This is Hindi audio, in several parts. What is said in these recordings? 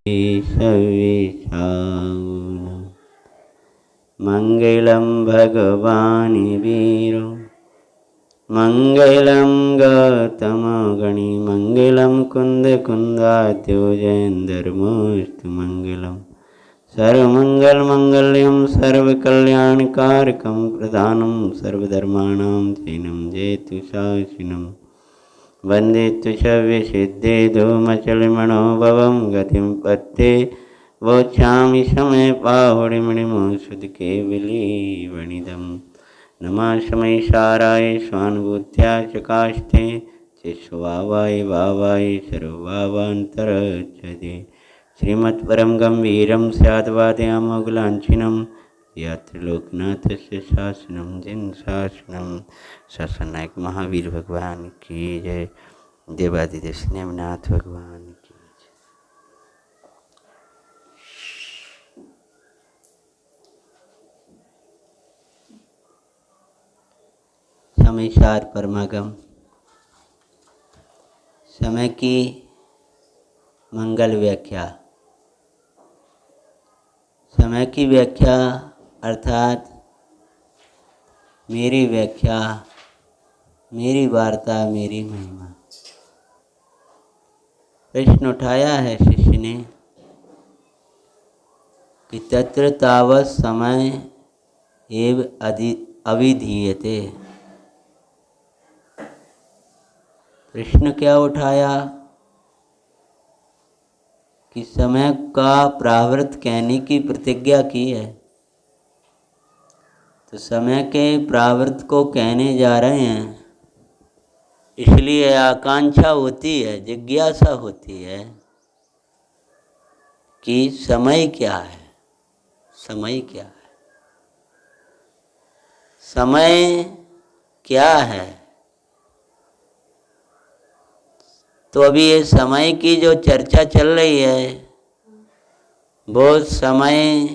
सर्वेषां मङ्गलं भगवान् वीरो मङ्गलं गौतमगणि मङ्गलं कुन्दकुन्दाद्योजयन्दर्मोऽस्तु मङ्गलं सर्वमङ्गलमङ्गल्यं सर्वकल्याणकारकं प्रधानं सर्वधर्माणां चिनं जयतु शासिनं वन्दे तु शव्यसिद्धे धूमचलमणोभवं गतिं पत्ते वोच्छामि समय पाहुडिमणिमो सुधकेवली वणिदम् नमः शमैशाराय स्वानुभूत्या चकास्ते चिस्वावाय वावाय सर्वभावान्तरच्छते श्रीमत्परं गम्भीरं स्याद्वादयामोगलाञ्छिनं यत्र लोकनाथस्य शासनं जिन शासनं शासनायक महावीर भगवान की जय। देवादिदेव स्नेहनाथ भगवान की जय। समयसार परमागम समय की मंगल व्याख्या। समय की व्याख्या अर्थात मेरी व्याख्या, मेरी वार्ता, मेरी महिमा। प्रश्न उठाया है शिष्य ने कि तत्र तावत् समय एव अविधीयते। प्रश्न क्या उठाया कि समय का प्रावर्त कहने की प्रतिज्ञा की है, तो समय के प्रावर्त को कहने जा रहे हैं, इसलिए आकांक्षा होती है, जिज्ञासा होती है कि समय क्या है, समय क्या है, समय क्या है। तो अभी ये समय की जो चर्चा चल रही है वो समय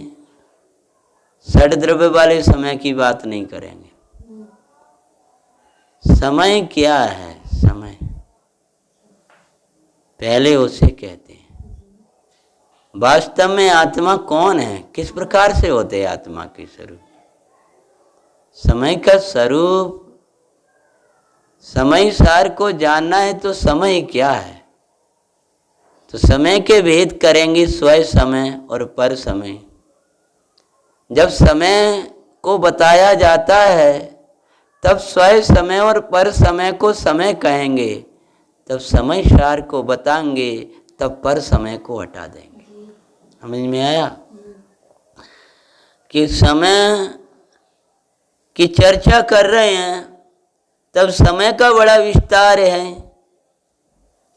षड्द्रव्य वाले समय की बात नहीं करेंगे। समय क्या है, समय पहले उसे कहते हैं। वास्तव में आत्मा कौन है, किस प्रकार से होते हैं आत्मा के स्वरूप। समय का स्वरूप, समय सार को जानना है तो समय क्या है। तो समय के भेद करेंगे, स्वयं समय और पर समय। जब समय को बताया जाता है तब स्वयं समय और पर समय को समय कहेंगे, तब समय सार को बताएंगे, तब पर समय को हटा देंगे। समझ में आया कि समय की चर्चा कर रहे हैं तब समय का बड़ा विस्तार है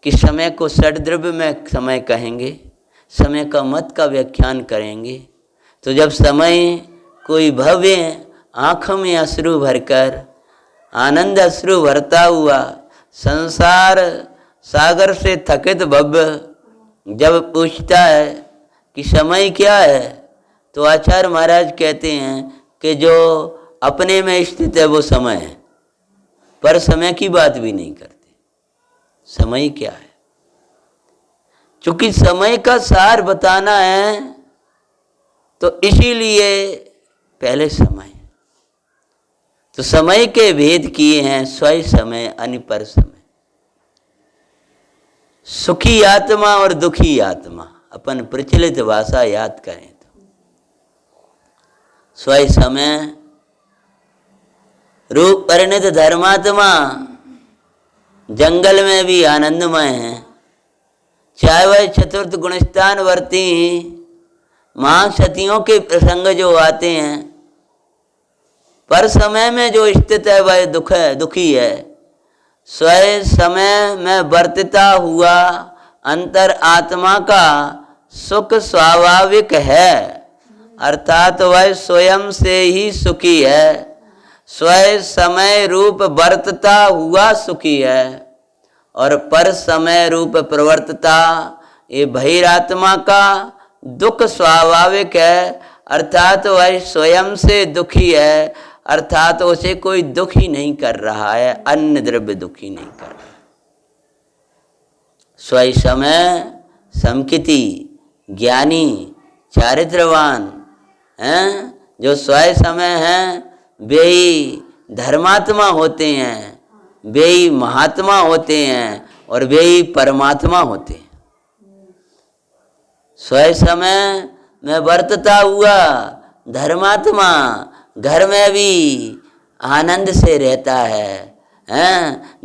कि समय को षड्द्रव्य में समय कहेंगे, समय का मत का व्याख्यान करेंगे। तो जब समय कोई भव्य आँखों में अश्रु भरकर आनंद अश्रु भरता हुआ संसार सागर से थकित भव्य जब पूछता है कि समय क्या है, तो आचार्य महाराज कहते हैं कि जो अपने में स्थित है वो समय है, पर समय की बात भी नहीं करते। समय क्या है, चूंकि समय का सार बताना है तो इसीलिए पहले समय। तो समय के भेद किए हैं, स्वयं समय, अनिपर समय। सुखी आत्मा और दुखी आत्मा, अपन प्रचलित भाषा याद करें तो स्वयं समय रूप परिणत धर्मात्मा जंगल में भी आनंदमय है, चाहे वह चतुर्थ गुणस्थान वर्ती महासतियों के प्रसंग जो आते हैं। पर समय में जो स्थित है वह दुखी है। स्वयं समय में वर्तता हुआ अंतर आत्मा का सुख स्वाभाविक है, अर्थात वह स्वयं से ही सुखी है। स्वयं समय रूप वर्तता हुआ सुखी है और पर समय रूप प्रवर्तता ये बहिरात्मा का दुख स्वाभाविक है, अर्थात वह स्वयं से दुखी है, अर्थात उसे कोई दुखी नहीं कर रहा है, अन्य द्रव्य दुखी नहीं कर रहा। स्वयं समय समकिति ज्ञानी चारित्रवान हैं, जो स्वयं समय हैं, वे ही धर्मात्मा होते हैं, वे ही महात्मा होते हैं और वे ही परमात्मा होते हैं। स्वयं समय में वर्तता हुआ धर्मात्मा घर में भी आनंद से रहता है,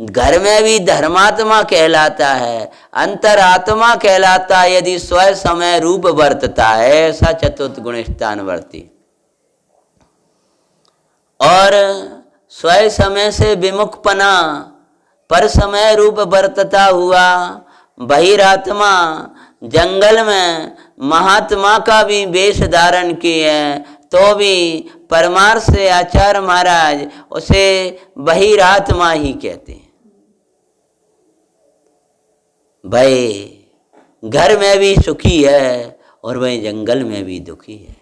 घर में भी धर्मात्मा कहलाता है, अंतरात्मा कहलाता है यदि स्वयं समय रूप वर्तता है, ऐसा चतुर्थ गुण स्थान वर्ती। और स्वयं समय से विमुखपना पर समय रूप वर्तता हुआ बहिरात्मा जंगल में महात्मा का भी वेश धारण किए तो भी परमार्थ से आचार्य महाराज उसे बहिरात्मा ही कहते हैं। भाई घर में भी सुखी है और वही जंगल में भी दुखी है,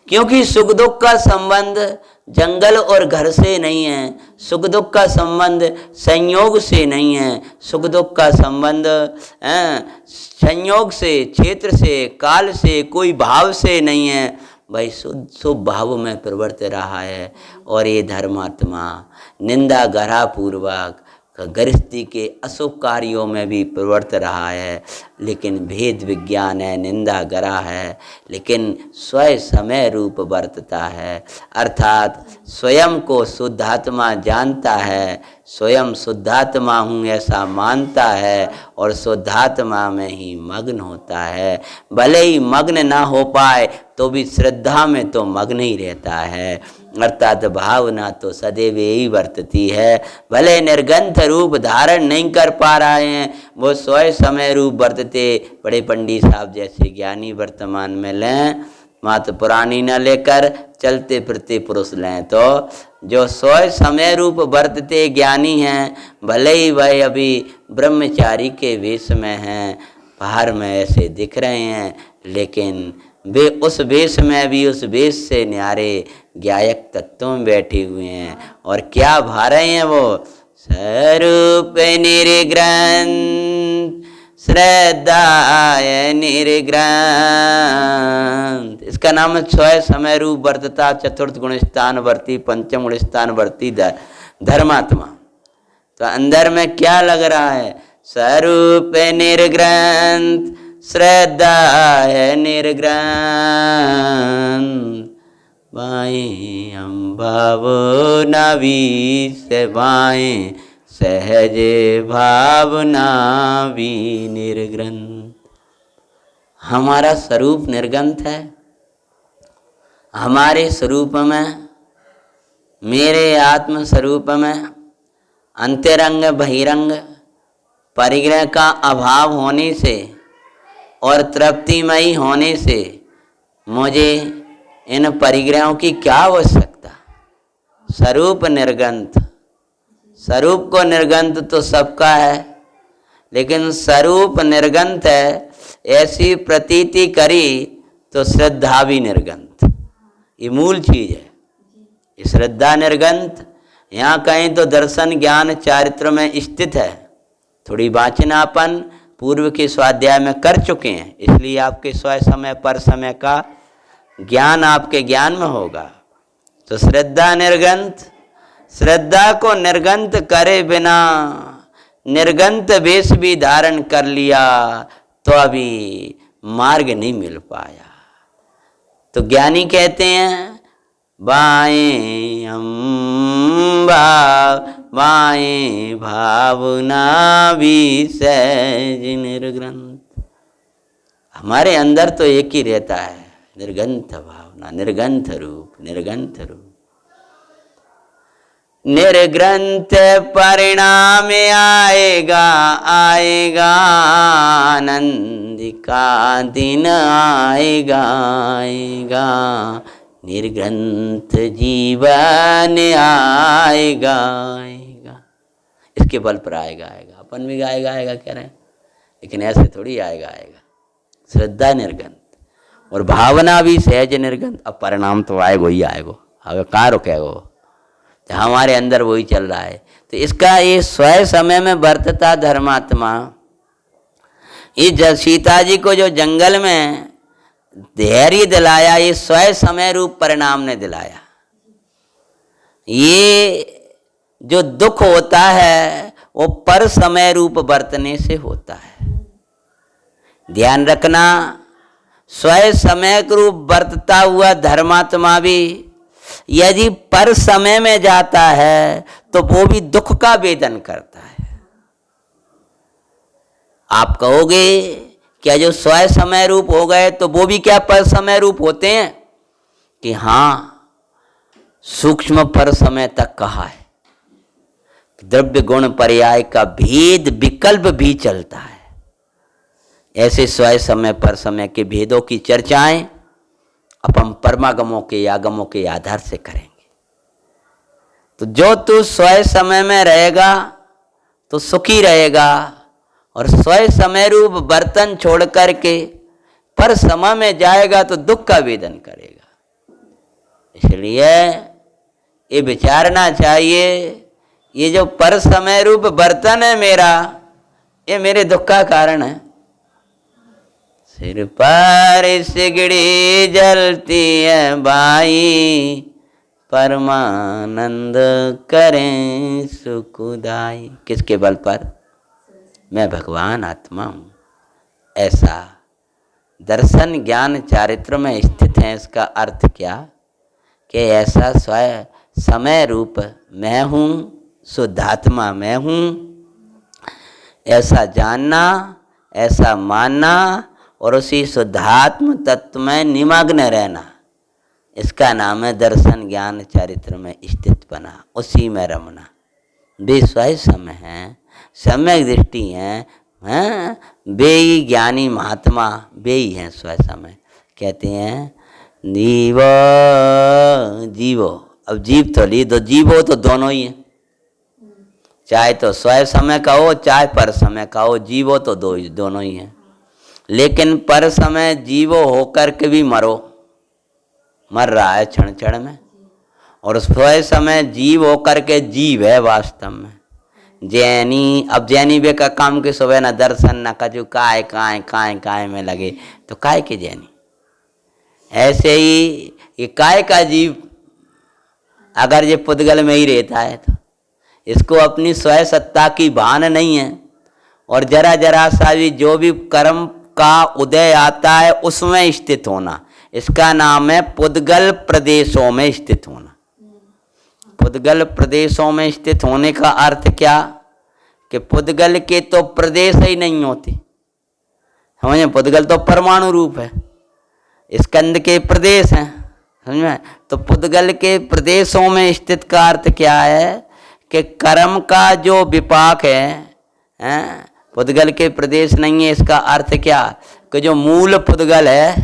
क्योंकि सुख दुख का संबंध जंगल और घर से नहीं है, सुख दुख का संबंध संयोग से नहीं है, सुख दुख का संबंध संयोग से, क्षेत्र से, काल से, कोई भाव से नहीं है। भाई शुद्ध शुभ भाव में प्रवर्त रहा है और ये धर्मात्मा निंदा गरा पूर्वक गृहस्थी के अशुभ कार्यों में भी प्रवर्त रहा है, लेकिन भेद विज्ञान है, निंदा गरा है, लेकिन स्वयं समय रूप वर्तता है, अर्थात स्वयं को शुद्धात्मा जानता है, स्वयं शुद्धात्मा हूँ ऐसा मानता है और शुद्धात्मा में ही मग्न होता है। भले ही मग्न ना हो पाए तो भी श्रद्धा में तो मग्न ही रहता है, अर्थात भावना तो सदैव यही वर्तती है। भले निर्गंथ रूप धारण नहीं कर पा रहे हैं, वो स्वयं समय रूप वर्तते। बड़े पंडित साहब जैसे ज्ञानी वर्तमान में लें, मात पुरानी न लेकर चलते फिरते पुरुष लें, तो जो स्वयं समय रूप वर्तते ज्ञानी हैं, भले ही वह अभी ब्रह्मचारी के वेश में हैं, बाहर में ऐसे दिख रहे हैं, लेकिन वे उस वेश में भी उस वेश से न्यारे ज्ञायक तत्वों में बैठे हुए हैं। और क्या भा रहे हैं वो? स्वरूप निर्ग्रंथ श्रद्धाय निर्ग्रंथ। इसका नाम है स्वयं समय रूप वर्तता, चतुर्थ गुण स्थान वर्ती, पंचम गुण स्थान वर्ती धर्मात्मा। तो अंदर में क्या लग रहा है? स्वरूप निर्ग्रंथ श्रद्धा है निर्ग्रंथ, बाएं हम भावना भी से बाएं सहज भावना भी निर्ग्रंथ। हमारा स्वरूप निर्गंथ है। हमारे स्वरूप में, मेरे आत्म स्वरूप में अंतरंग बहिरंग परिग्रह का अभाव होने से और तृप्तिमयी होने से मुझे इन परिग्रहों की क्या आवश्यकता? स्वरूप निर्गंथ। स्वरूप को निर्गंथ तो सबका है, लेकिन स्वरूप निर्गंथ है ऐसी प्रतीति करी तो श्रद्धा भी निर्गंथ। ये मूल चीज है। ये श्रद्धा निर्गंथ यहाँ कहीं तो दर्शन ज्ञान चारित्र में स्थित है। थोड़ी वाचनापन पूर्व के स्वाध्याय में कर चुके हैं, इसलिए आपके स्वयं समय पर समय का ज्ञान आपके ज्ञान में होगा। तो श्रद्धा निर्गंथ, श्रद्धा को निर्गंथ करे बिना निर्गंथ वेश भी धारण कर लिया तो अभी मार्ग नहीं मिल पाया। तो ज्ञानी कहते हैं बाएं हम भाव बाएं भावना भी सहज निर्ग्रंथ। हमारे अंदर तो एक ही रहता है, निर्गंथ भावना, निर्गंथ रूप, निर्गंथ रूप। निर्ग्रंथ परिणाम आएगा आएगा, आनंद का दिन आएगा आएगा, निर्ग्रंथ जीवन आएगा आएगा। इसके बल पर आएगा आएगा। अपन भी आएगा आएगा कह रहे हैं, लेकिन ऐसे थोड़ी आएगा आएगा। श्रद्धा निर्गंथ और भावना भी सहज निर्गंथ। अब परिणाम तो आएगो ही आएगो, अगर कहाँ रुकेगो? हमारे अंदर वही चल रहा है। तो इसका ये स्वयं समय में वर्तता धर्मात्मा, इस सीता जी को जो जंगल में धैर्य दिलाया, ये स्वयं समय रूप परिणाम ने दिलाया। ये जो दुख होता है वो पर समय रूप बरतने से होता है। ध्यान रखना, स्वयं समय रूप बरतता हुआ धर्मात्मा भी यदि पर समय में जाता है तो वो भी दुख का वेदन करता है। आप कहोगे क्या जो स्वयं समय रूप हो गए तो वो भी क्या पर समय रूप होते हैं? कि हाँ, सूक्ष्म पर समय तक कहा है। द्रव्य गुण पर्याय का भेद विकल्प भी चलता है। ऐसे स्वयं समय पर समय के भेदों की चर्चाएं अपन परमागमों के आगमों के आधार से करेंगे। तो जो तू स्वयं समय में रहेगा तो सुखी रहेगा, और स्वयं समय रूप बर्तन छोड़ करके पर समय में जाएगा तो दुख का वेदन करेगा। इसलिए ये विचारना चाहिए, ये जो पर समय रूप बर्तन है मेरा, ये मेरे दुख का कारण है। सिर पर सिगड़ी जलती है बाई, परमानंद करें सुखदाई। किसके बल पर? मैं भगवान आत्मा हूँ। ऐसा दर्शन ज्ञान चारित्र में स्थित है। इसका अर्थ क्या? कि ऐसा स्वयं समय रूप मैं हूँ, शुद्धात्मा मैं हूँ, ऐसा जानना, ऐसा मानना और उसी शुद्धात्म तत्व में निमग्न रहना, इसका नाम है दर्शन ज्ञान चारित्र में स्थित बना, उसी में रमना। वे स्वयं समय हैं, सम्यक दृष्टि हैं, वे ही ज्ञानी महात्मा, वे ही हैं स्वयं समय। कहते हैं जीवो जीवो। अब जीव तो ली दो, जीवो तो दोनों ही हैं, चाहे तो स्वयं समय का हो चाहे पर समय का हो, जीवो तो दोनों ही हैं। लेकिन पर समय जीवो होकर के भी मर रहा है क्षण क्षण में, और स्वयं समय जीव होकर के जीव है वास्तव में। जैनी, अब जैनी वे का काम के सुबह न दर्शन न कजू, काय में लगे तो काय के जैनी। ऐसे ही ये काय का जीव अगर ये पुद्गल में ही रहता है तो इसको अपनी स्वयं सत्ता की भान नहीं है, और जरा जरा सा भी जो भी कर्म का उदय आता है उसमें स्थित होना, इसका नाम है पुद्गल प्रदेशों में स्थित होना। पुद्गल प्रदेशों में स्थित होने का अर्थ क्या? कि पुद्गल के तो प्रदेश ही नहीं होते, समझे? पुद्गल तो परमाणु रूप है, स्कंद के प्रदेश हैं, समझ में? तो पुद्गल के प्रदेशों में स्थित का अर्थ क्या है? कि कर्म का जो विपाक है, पुद्गल के प्रदेश नहीं है। इसका अर्थ क्या? कि जो मूल पुद्गल है,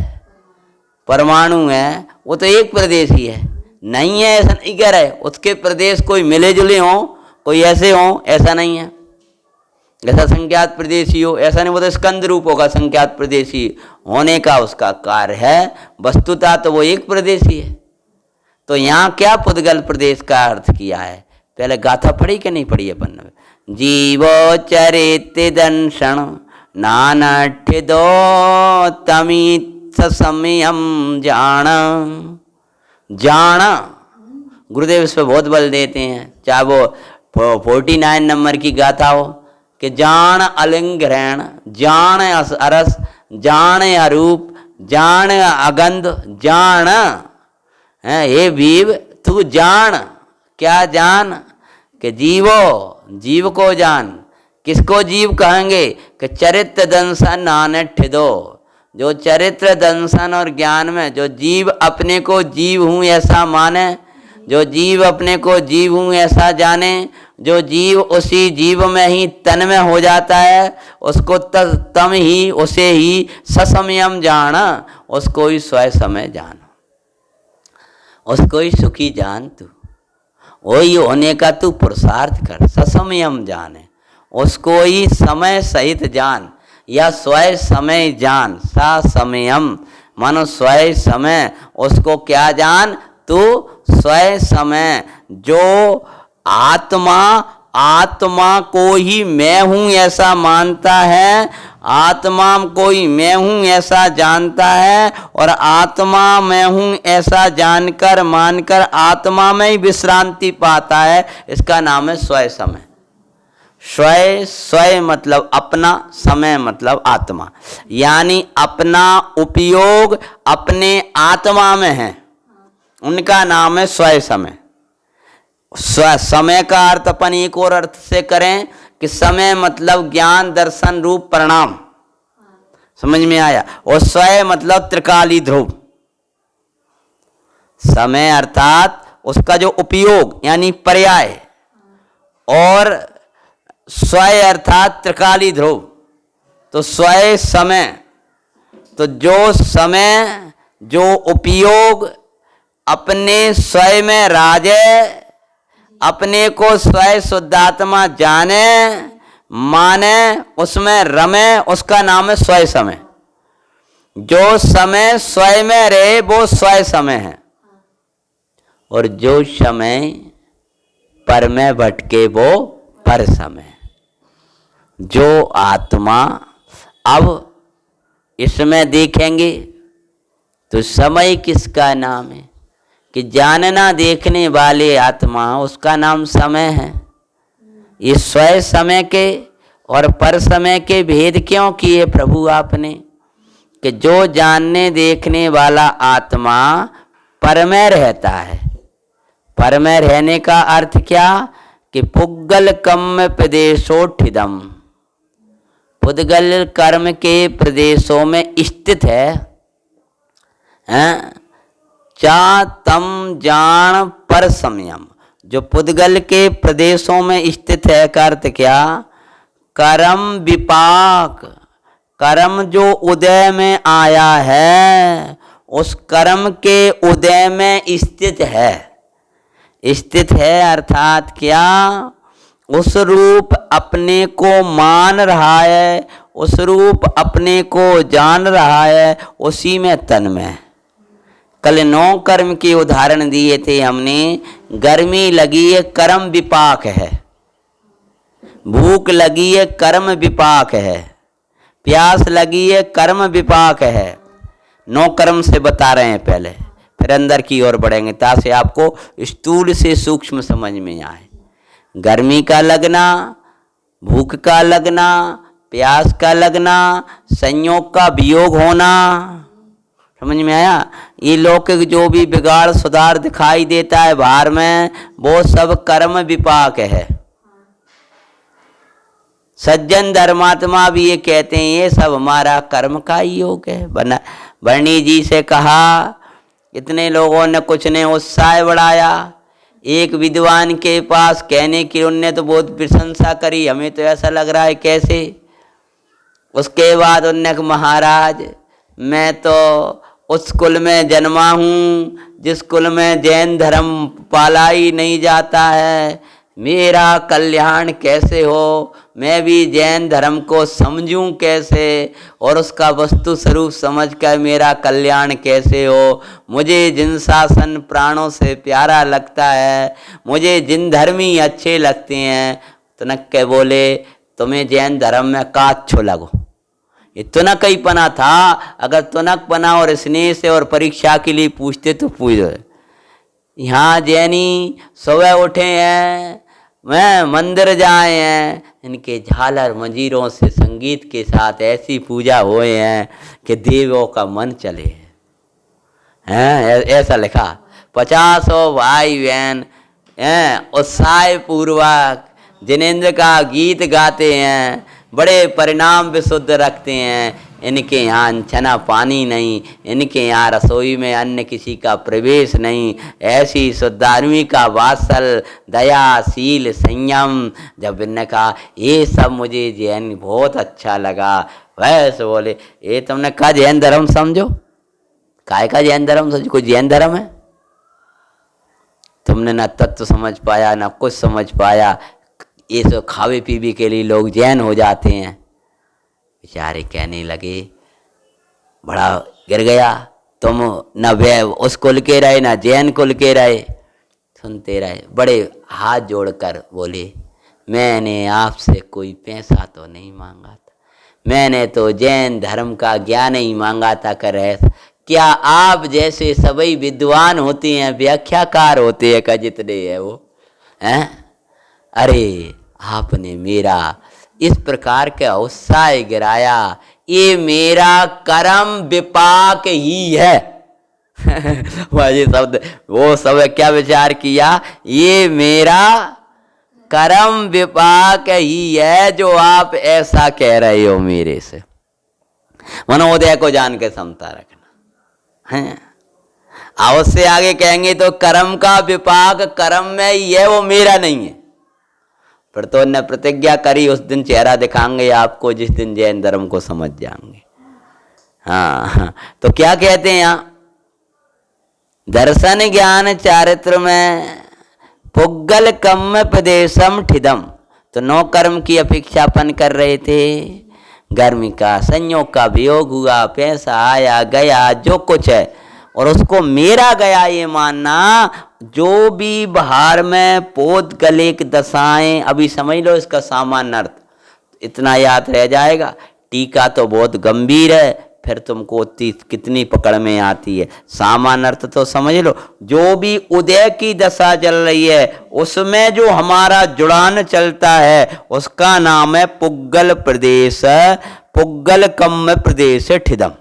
परमाणु है, वो तो एक प्रदेश ही है, नहीं है ऐसा नहीं कह रहे। उसके प्रदेश कोई मिले जुले हों, कोई ऐसे हों, ऐसा नहीं है। जैसा संख्यात प्रदेशी हो ऐसा नहीं, वो तो स्कंद रूप होगा। संख्यात प्रदेशी होने का उसका कार्य है, वस्तुतः तो वो एक प्रदेशी है। तो यहाँ क्या पुद्गल प्रदेश का अर्थ किया है? पहले गाथा पढ़ी कि नहीं पढ़ी अपन ने? जीवो चरित दंशन नानठ दो तमित समयम जाना। गुरुदेव इस पर बहुत बल देते हैं, चाहे वो 49 नंबर की गाथा हो कि जान अलिंग ग्रहण, जान अरस, जान अरूप, जान अगंध, जान है। हे भीव तू जान, क्या जान? कि जीव को जान। किसको जीव कहेंगे? कि चरित्र दंशन नानठ दो। जो चरित्र दंशन और ज्ञान में जो जीव अपने को जीव हूँ ऐसा माने, जो जीव अपने को जीव हूँ ऐसा जाने, जो जीव उसी जीव में ही तन में हो जाता है, उसको तम ही उसे ही ससमयम जाना, उसको ही स्वयं समय जान, उसको ही सुखी जान। तू वही होने का तू पुरुषार्थ कर, ससमयम जाने, उसको ही समय सहित जान या स्वयं समय जान। सा समयम मानो स्वयं समय, उसको क्या जान? तू स्वयं समय जो आत्मा आत्मा को ही मैं हूं ऐसा मानता है, आत्मा को ही मैं हूं ऐसा जानता है, और आत्मा मैं हूं ऐसा जानकर मानकर आत्मा में ही विश्रांति पाता है, इसका नाम है स्वय समय। स्वय, स्वय मतलब अपना, समय मतलब आत्मा, यानी अपना उपयोग अपने आत्मा में है, उनका नाम है स्वय समय। समय का अर्थ अपन एक और अर्थ से करें कि समय मतलब ज्ञान दर्शन रूप परिणाम, समझ में आया। और स्वय मतलब त्रिकाली ध्रुव। समय अर्थात उसका जो उपयोग यानी पर्याय, और स्वय अर्थात त्रिकाली ध्रुव। तो स्वय समय, तो जो समय जो उपयोग अपने स्वय में राजे, अपने को स्वय शुद्धात्मा जाने माने, उसमें रमे, उसका नाम है स्वय समय। जो समय स्वय में रहे वो स्वय समय है, और जो समय पर में भटके वो पर समय। जो आत्मा, अब इसमें देखेंगे तो समय किसका नाम है कि जानना देखने वाले आत्मा, उसका नाम समय है। ये स्वय समय के और पर समय के भेद क्यों किए प्रभु आपने, कि जो जानने देखने वाला आत्मा पर में रहता है। पर में रहने का अर्थ क्या कि पुद्गल कम्म प्रदेशोठिदम, पुद्गल कर्म के प्रदेशों में स्थित है, चा तम जान पर समयम। जो पुद्गल के प्रदेशों में स्थित है का अर्थ क्या, कर्म विपाक, कर्म जो उदय में आया है उस कर्म के उदय में स्थित है। स्थित है अर्थात क्या, उस रूप अपने को मान रहा है, उस रूप अपने को जान रहा है, उसी में तन्मय। कल 9 कर्म के उदाहरण दिए थे हमने। गर्मी लगी है, कर्म विपाक है। भूख लगी है, कर्म विपाक है। प्यास लगी है, कर्म विपाक है। 9 कर्म से बता रहे हैं पहले, फिर अंदर की ओर बढ़ेंगे ताकि आपको स्थूल से सूक्ष्म समझ में आए। गर्मी का लगना, भूख का लगना, प्यास का लगना, संयोग का वियोग होना, समझ में आया। ये लौकिक जो भी बिगाड़ सुधार दिखाई देता है बाहर में, वो सब कर्म विपाक है। सज्जन धर्मात्मा भी ये कहते हैं ये सब हमारा कर्म का ही योग है। बरनी जी से कहा, इतने लोगों ने कुछ ने उत्साह बढ़ाया। एक विद्वान के पास कहने की उनने तो बहुत प्रशंसा करी, हमें तो ऐसा लग रहा है कैसे। उसके बाद उनने कहा, महाराज मैं तो उस कुल में जन्मा हूँ जिस कुल में जैन धर्म पाला ही नहीं जाता है, मेरा कल्याण कैसे हो, मैं भी जैन धर्म को समझूं कैसे, और उसका वस्तु स्वरूप समझकर मेरा कल्याण कैसे हो। मुझे जिन शासन प्राणों से प्यारा लगता है, मुझे जिन धर्मी अच्छे लगते हैं, तुनक के बोले तुम्हें जैन धर्म में का अच्छो लगो। ये तुनक ही पना था। अगर तुनक पना और स्नेह से और परीक्षा के लिए पूछते तो पूछ दो। यहाँ जैनी सुबह उठे हैं, मैं मंदिर जाए हैं, इनके झालर मंजीरों से संगीत के साथ ऐसी पूजा हुए हैं कि देवों का मन चले हैं। ऐसा लिखा। 50 भाई बहन हैं उत्साह पूर्वक जिनेंद्र का गीत गाते हैं, बड़े परिणाम विशुद्ध रखते हैं। इनके यहाँ अनछना पानी नहीं, इनके यहाँ रसोई में अन्य किसी का प्रवेश नहीं। ऐसी शुद्धात्मी का वात्सल, दया, शील, संयम। जब इनने कहा ये सब मुझे जैन बहुत अच्छा लगा, वैसे बोले ये तुमने कहा जैन धर्म समझो, काय का जैन धर्म समझो, कोई जैन धर्म है? तुमने ना तत्व समझ पाया ना कुछ समझ पाया। ये सब खावे पीवे के लिए लोग जैन हो जाते हैं। बेचारे कहने लगे बड़ा गिर गया, तुम न वे उस कुल के रहे ना जैन कुल के रहे। सुनते रहे, बड़े हाथ जोड़कर बोले मैंने आपसे कोई पैसा तो नहीं मांगा था, मैंने तो जैन धर्म का ज्ञान ही मांगा था। कर क्या आप जैसे सभी विद्वान होते हैं, व्याख्याकार होते हैं का जितने हैं वो हैं, अरे आपने मेरा इस प्रकार का उत्साह गिराया, ये मेरा कर्म विपाक ही है। ये शब्द वो सब क्या विचार किया, ये मेरा कर्म विपाक ही है जो आप ऐसा कह रहे हो मेरे से। मनोदय को जान के समता रखना है। अब उससे आगे कहेंगे तो कर्म का विपाक कर्म में ही है, वो मेरा नहीं है। फिर तो ने प्रतिज्ञा करी, उस दिन चेहरा दिखाएंगे आपको जिस दिन जैन धर्म को समझ जाएंगे। हाँ, तो क्या कहते हैं यहाँ, दर्शन ज्ञान चारित्र में पुग्गल कम प्रदेशम ठिदम। तो नौ कर्म की अपेक्षापन कर रहे थे, गर्मी का संयोग का वियोग हुआ, पैसा आया गया जो कुछ है, और उसको मेरा गया ये मानना। जो भी बाहर में पोत गले की दशाएं, अभी समझ लो इसका सामान्य अर्थ इतना याद रह जाएगा। टीका तो बहुत गंभीर है, फिर तुमको कितनी पकड़ में आती है। सामान्य अर्थ तो समझ लो, जो भी उदय की दशा चल रही है उसमें जो हमारा जुड़ान चलता है उसका नाम है पुग्गल प्रदेश, पुग्गल कम प्रदेश ठिदम।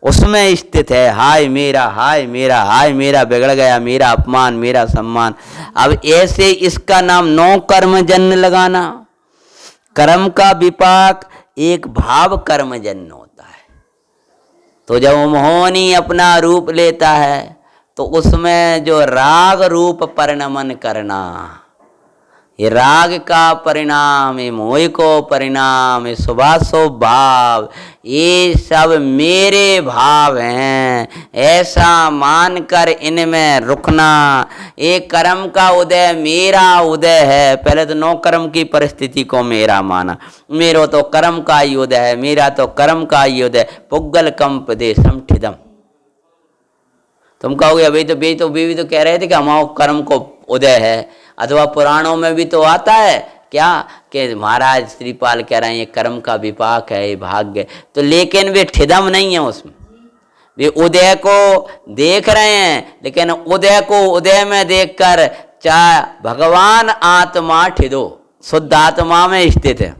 उसमें स्थित है हाय मेरा, हाय मेरा, हाय मेरा बिगड़ गया, मेरा अपमान, मेरा सम्मान। अब ऐसे इसका नाम नौ कर्म जन्य लगाना। कर्म का विपाक एक भाव कर्म जन्य होता है। तो जब मोहनी अपना रूप लेता है तो उसमें जो राग रूप परिणमन करना, ये राग का परिणाम, ये मोह को परिणाम, ये शुभाशुभ भाव, ये सब मेरे भाव हैं, ऐसा मानकर इनमें रुकना। ये कर्म का उदय मेरा उदय है। पहले तो नौ कर्म की परिस्थिति को मेरा माना, मेरो तो कर्म का ही उदय है, मेरा तो कर्म का ही उदय। पुग्गल कम प्रदेशम ठिदम। तुम कहोगे अभी तो बीवी तो कह रहे थे कि हमारा कर्म को उदय है, अथवा पुराणों में भी तो आता है क्या कि महाराज श्रीपाल कह रहे हैं ये कर्म का विपाक है, ये भाग्य। तो लेकिन वे ठिदम नहीं है, उसमें वे उदय को देख रहे हैं, लेकिन उदय को उदय में देखकर चाहे भगवान आत्मा ठिदो, शुद्ध आत्मा में स्थित है।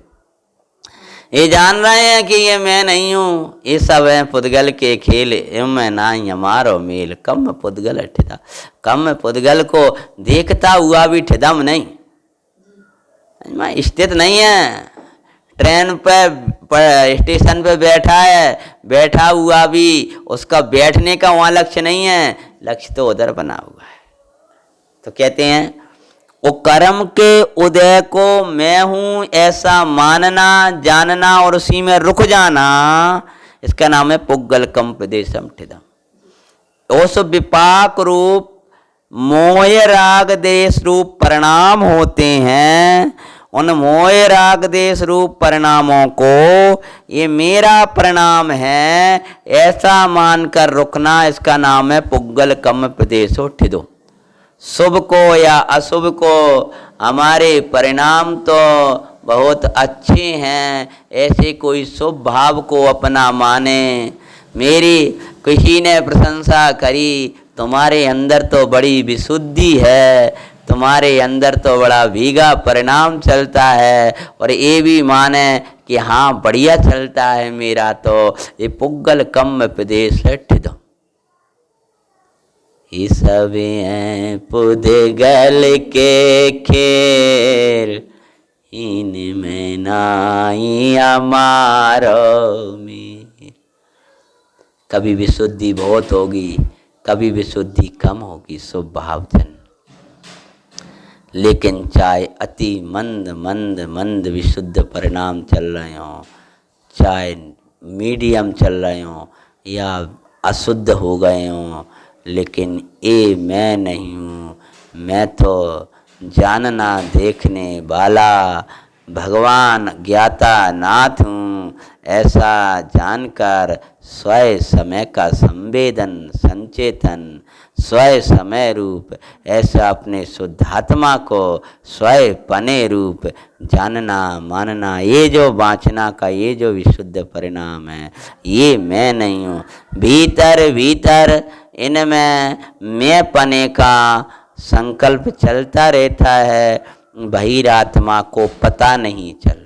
ये जान रहे हैं कि ये मैं नहीं हूँ, ये सब है पुद्गल के खेल, मैं ना हमारो मेल। कम पुद्गल ठिदा, कम पुद्गल को देखता हुआ भी ठिदम नहीं, मैं स्थित नहीं है। ट्रेन पे स्टेशन पे बैठा है, बैठा हुआ भी उसका बैठने का वहाँ लक्ष्य नहीं है, लक्ष्य तो उधर बना हुआ है। तो कहते हैं वो कर्म के उदय को मैं हूं ऐसा मानना, जानना और उसी में रुक जाना, इसका नाम है पुग्गल कम प्रदेशम ठिदम। उस विपाक रूप मोह राग देश रूप परिणाम होते हैं, उन मोह राग देश रूप परिणामों को ये मेरा परिणाम है ऐसा मानकर रुकना, इसका नाम है पुग्गल कम प्रदेशो ठिदो। शुभ को या अशुभ को हमारे परिणाम तो बहुत अच्छे हैं, ऐसे कोई शुभ भाव को अपना माने। मेरी किसी ने प्रशंसा करी, तुम्हारे अंदर तो बड़ी विशुद्धि है, तुम्हारे अंदर तो बड़ा भीगा परिणाम चलता है, और ये भी माने कि हाँ बढ़िया चलता है मेरा, तो ये पुग्गल कम प्रदेश ठिदो। ये सब हैं पुद्गल के खेल, इनमें नाई हमारो मेल। कभी विशुद्धि बहुत होगी, कभी विशुद्धि कम होगी, शुभ भाव जन। लेकिन चाहे अति मंद मंद मंद विशुद्ध परिणाम चल रहे हों, चाहे मीडियम चल रहे हों या अशुद्ध हो गए हों, लेकिन ये मैं नहीं हूँ, मैं तो जानना देखने वाला भगवान ज्ञाता नाथ हूँ, ऐसा जानकर स्वयं समय का संवेदन संचेतन स्वयं समय रूप ऐसा अपने शुद्धात्मा को स्वयं पने रूप जानना मानना, ये जो वांछना का ये जो विशुद्ध परिणाम है, ये मैं नहीं हूँ। भीतर भीतर इनमें मैं पने का संकल्प चलता रहता है, बहिरात्मा को पता नहीं चलता।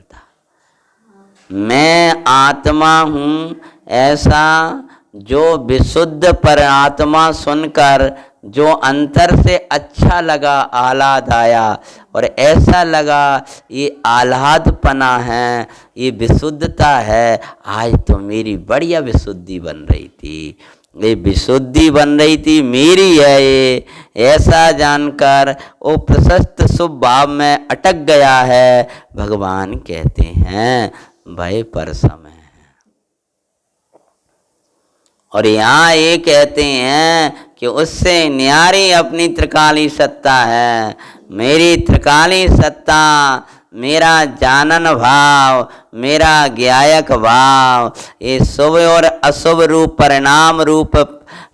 मैं आत्मा हूँ ऐसा जो विशुद्ध परमात्मा सुनकर जो अंतर से अच्छा लगा, आह्लाद आया और ऐसा लगा ये आह्लादपना है, ये विशुद्धता है, आज तो मेरी बढ़िया विशुद्धि बन रही थी, ये विशुद्धि बन रही थी मेरी है ये, ऐसा जानकर वो प्रशस्त शुभ भाव में अटक गया है। भगवान कहते हैं भय पर समय है। और यहाँ ये कहते हैं कि उससे न्यारी अपनी त्रिकाली सत्ता है। मेरी त्रिकाली सत्ता, मेरा जानन भाव, मेरा ज्ञायक भाव, ये शुभ और अशुभ रूप परिणाम रूप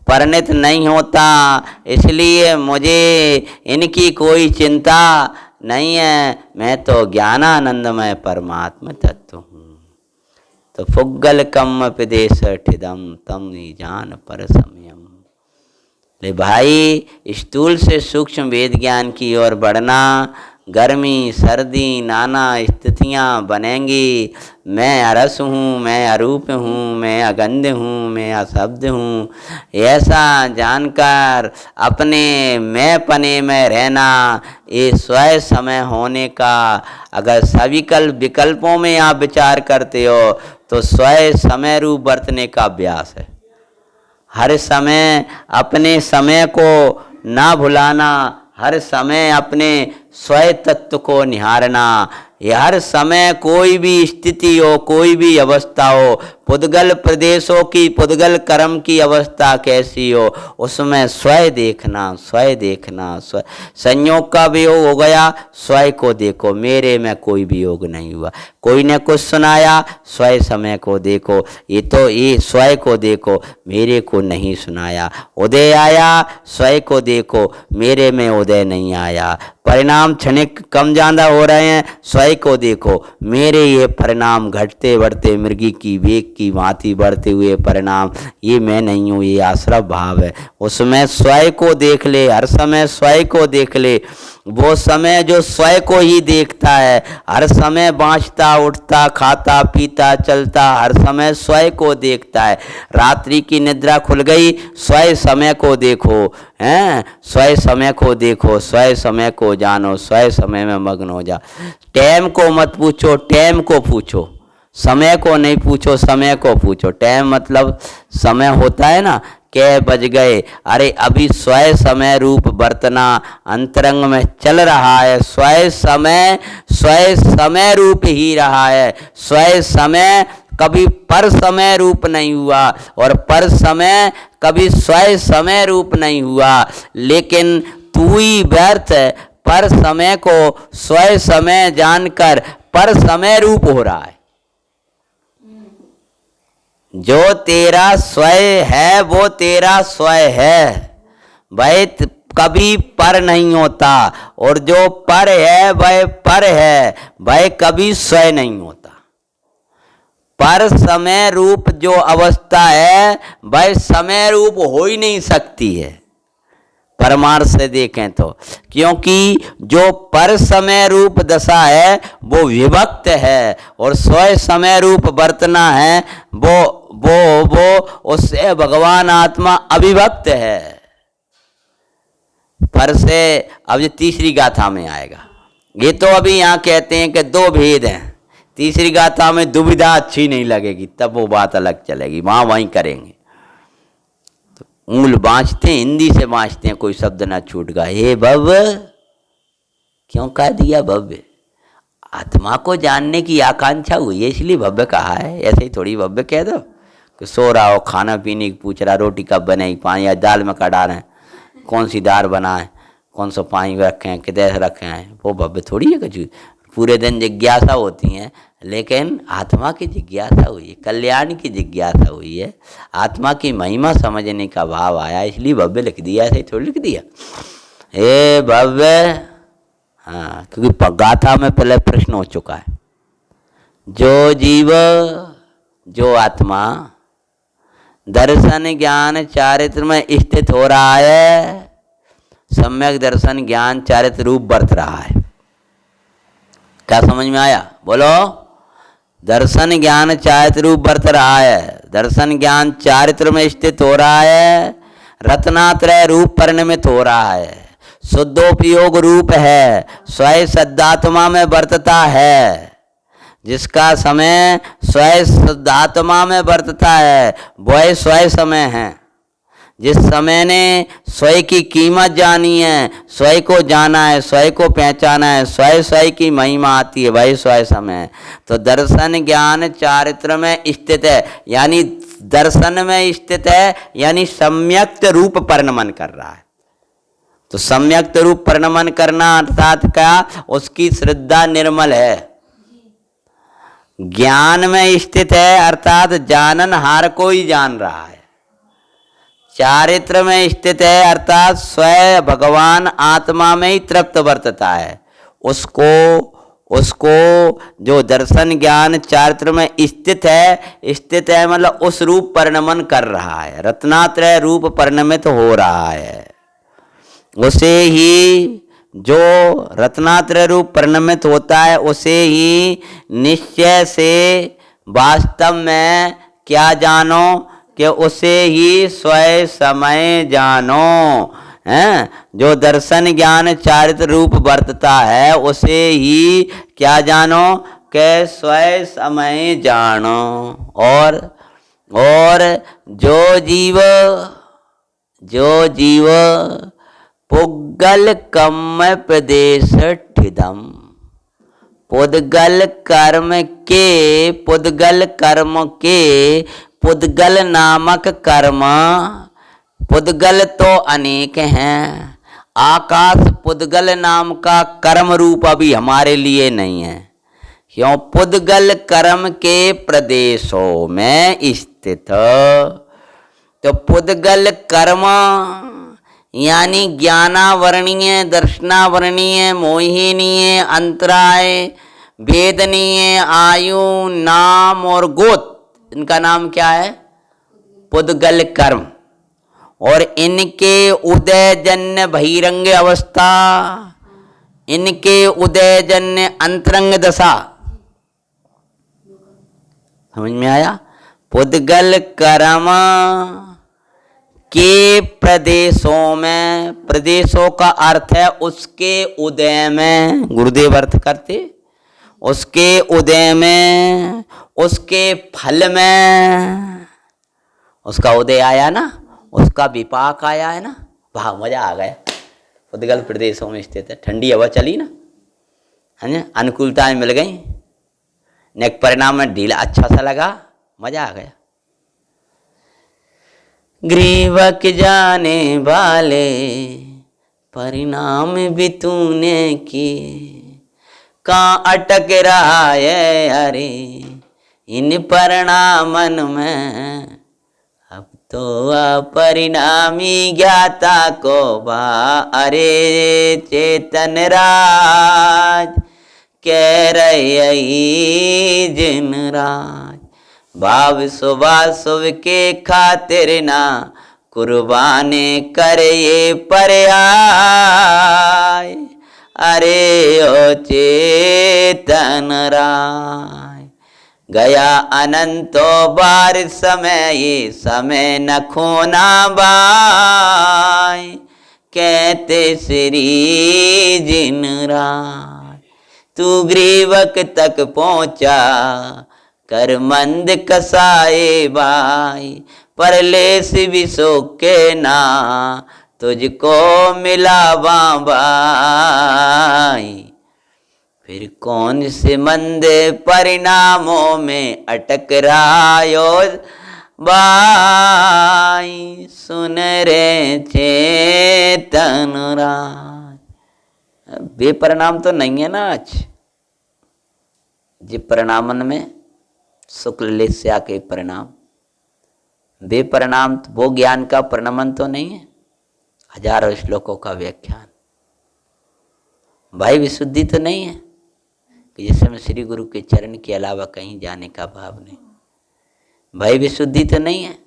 परिणित नहीं होता, इसलिए मुझे इनकी कोई चिंता नहीं है। मैं तो ज्ञानानंदमय परमात्मा तत्व हूँ। तो फुग्गल कम प्रदेश ठिदम तम जान पर समयम। ले भाई, स्थूल से सूक्ष्म वेद ज्ञान की ओर बढ़ना, गर्मी सर्दी नाना स्थितियाँ बनेंगी। मैं अरस हूँ, मैं अरूप हूँ, मैं अगंध हूँ, मैं अशब्द हूँ, ऐसा जानकर अपने मैं पने में रहना, ये स्वयं समय होने का अगर सविकल्प विकल्पों में आप विचार करते हो तो स्वयं समय रूप बरतने का अभ्यास है। हर समय अपने समय को ना भुलाना, हर समय अपने स्वयं तत्व को निहारना। हर समय कोई भी स्थिति हो, कोई भी अवस्था हो, पुद्गल प्रदेशों की पुद्गल कर्म की अवस्था कैसी हो, उसमें स्वयं देखना, स्वयं देखना। स्वयं संयोग का वियोग हो गया, स्वयं को देखो, मेरे में कोई वियोग नहीं हुआ। कोई ने कुछ सुनाया, स्वयं समय को देखो, ये स्वयं को देखो, मेरे को नहीं सुनाया। उदय आया, स्वयं को देखो, मेरे में उदय नहीं आया। परिणाम क्षणिक कम ज़्यादा हो रहे हैं, स्वयं को देखो, मेरे ये परिणाम घटते बढ़ते मृगी की वेग की भांति बढ़ते हुए परिणाम, ये मैं नहीं हूँ, ये आश्रव भाव है। उसमें स्वयं को देख ले, हर समय स्वयं को देख ले। वो समय जो स्वयं को ही देखता है, हर समय बाँचता उठता खाता पीता चलता, हर समय स्वयं को देखता है। रात्रि की निद्रा खुल गई, स्वयं समय को देखो, हैं, स्वयं समय को देखो, स्वयं समय को जानो, स्वयं समय में मग्न हो जा। टाइम को मत पूछो, टाइम को पूछो, समय को नहीं पूछो, समय को पूछो। टाइम मतलब समय होता है ना, कै बज गए, अरे अभी स्वयं समय रूप बरतना अंतरंग में चल रहा है। स्वयं समय रूप ही रहा है। स्वयं समय कभी पर समय रूप नहीं हुआ और पर समय कभी स्वयं समय रूप नहीं हुआ, लेकिन तू ही व्यर्थ पर समय को स्वयं समय जानकर पर समय रूप हो रहा है। जो तेरा स्वयं है वो तेरा स्वयं है भाई, कभी पर नहीं होता, और जो पर है वह पर है भाई, कभी स्वयं नहीं होता। पर समय रूप जो अवस्था है वह समय रूप हो ही नहीं सकती है परमार्थ से देखें तो, क्योंकि जो पर समय रूप दशा है वो विभक्त है और स्वयं समय रूप वर्तना है वो उससे भगवान आत्मा अविभक्त है। पर से अब ये तीसरी गाथा में आएगा। ये तो अभी यहाँ कहते हैं कि दो भेद हैं, तीसरी गाथा में दुविधा अच्छी नहीं लगेगी, तब वो बात अलग चलेगी, वहीं करेंगे। मूल बाँचते हैं, हिंदी से बाँचते हैं, कोई शब्द ना छूट गया। हे भव्य, क्यों कह दिया भव्य? आत्मा को जानने की आकांक्षा हुई है इसलिए भव्य कहा है, ऐसे ही थोड़ी भव्य कह दो कि सो रहा हो, खाना पीने की पूछ रहा, रोटी कब बनाई, पानी या दाल में कड़ा रहे हैं, कौन सी दाल बनाए, कौन सा पानी रखे हैं, किधर रखे हैं, वो भव्य थोड़ी है। कुछ पूरे दिन जिज्ञासा होती हैं, लेकिन आत्मा की जिज्ञासा हुई है, कल्याण की जिज्ञासा हुई है, आत्मा की महिमा समझने का भाव आया, इसलिए भव्य लिख दिया, ऐसे थोड़ी लिख दिया हे भव्य। हाँ, क्योंकि गाथा में पहले प्रश्न हो चुका है। जो जीव, जो आत्मा दर्शन ज्ञान चारित्र में स्थित हो रहा है, सम्यक दर्शन ज्ञान चारित्र रूप बरत रहा है। क्या समझ में आया? बोलो। दर्शन ज्ञान चारित्र रूप बरत रहा है, दर्शन ज्ञान चारित्र में स्थित हो रहा है, रत्नात्रय रूप परिणमित हो रहा है, शुद्धोपयोग रूप है, स्वयं सद्धात्मा में बरतता है। जिसका समय स्वयं शुद्धात्मा में बरतता है वह स्वयं समय है। जिस समय ने स्वयं की कीमत जानी है, स्वयं को जाना है, स्वयं को पहचाना है, स्वयं की महिमा आती है, वही स्वयं समय है। तो दर्शन ज्ञान चारित्र में स्थित है, यानी दर्शन में स्थित है, यानी सम्यक्त रूप परिणमन कर रहा है। तो सम्यक्त रूप परिणमन करना अर्थात क्या? उसकी श्रद्धा निर्मल है, ज्ञान में स्थित है, अर्थात जाननहार को ही जान रहा है। चारित्र में स्थित है, अर्थात स्वयं भगवान आत्मा में ही तृप्त वर्तता है। उसको जो दर्शन ज्ञान चारित्र में स्थित है मतलब उस रूप परिणमन कर रहा है, रत्नात्रय रूप परिणमित हो रहा है। उसे ही जो रत्नात्रय रूप परिणमित होता है, उसे ही निश्चय से वास्तव में क्या जानो कि उसे ही स्वयं समय जानो। हैं? जो दर्शन ज्ञान चारित्र रूप वर्तता है, उसे ही क्या जानो कि स्वयं समय जानो। और जो जीव पुद्गल कर्म प्रदेश ठिदम, पुद्गल कर्म के पुद्गल नामक कर्म, पुद्गल तो अनेक हैं, आकाश पुद्गल नाम का कर्म रूप अभी हमारे लिए नहीं है। क्यों? पुद्गल कर्म के प्रदेशों में स्थित। तो पुद्गल कर्म यानी ज्ञानावरणीय, दर्शनावरणीय, मोहिनीय, अंतराय, वेदनीय, आयु, नाम और गोत, इनका नाम क्या है? पुद्गल कर्म। और इनके उदयजन्य बहिरंग अवस्था, इनके उदयजन्य अंतरंग दशा, समझ में आया? पुद्गल कर्म के प्रदेशों में, प्रदेशों का अर्थ है उसके उदय में, गुरुदेव अर्थ करते, उसके उदय में, उसके फल में। उसका उदय आया ना, उसका विपाक आया है ना, वाह मजा आ गया। पुद्गल प्रदेशों में स्थित है, ठंडी हवा चली ना, है ना, अनुकूलताएं मिल गई, नेक परिणाम में ढीला अच्छा सा लगा, मजा आ गया। ग्रीवक जाने वाले परिणाम भी तूने किए, कहाँ अटक रहा है अरे इन परिणामन में। अब तो अपरिणामी ज्ञाता को बा, अरे चेतन राज कह रहे जिन राज, भाव सुभाषुभ के खातिर ना कुर्बाने करे ये पर्याय, अरे ओ चेतन राय। गया अनंतो बार समय, ये समय न खोना बाय, कहते श्री जिन राय। तू ग्रीवक तक पहुंचा कर मंद कसाए भाई, परलेस भी सोके ना तुझको मिला भाई। फिर कौन से मंद परिणामों में अटक रहा भाई, सुन रे चेतन राज। बेपरिणाम तो नहीं है ना आज, जे परिणामन में शुक्ल लेस्या के परिणाम, वे परिणाम वो ज्ञान का परिणमन तो नहीं है। हजारों श्लोकों का व्याख्यान, भाई विशुद्धि तो नहीं है कि जिसमें श्री गुरु के चरण के अलावा कहीं जाने का भाव नहीं। भाई विशुद्धि तो नहीं है,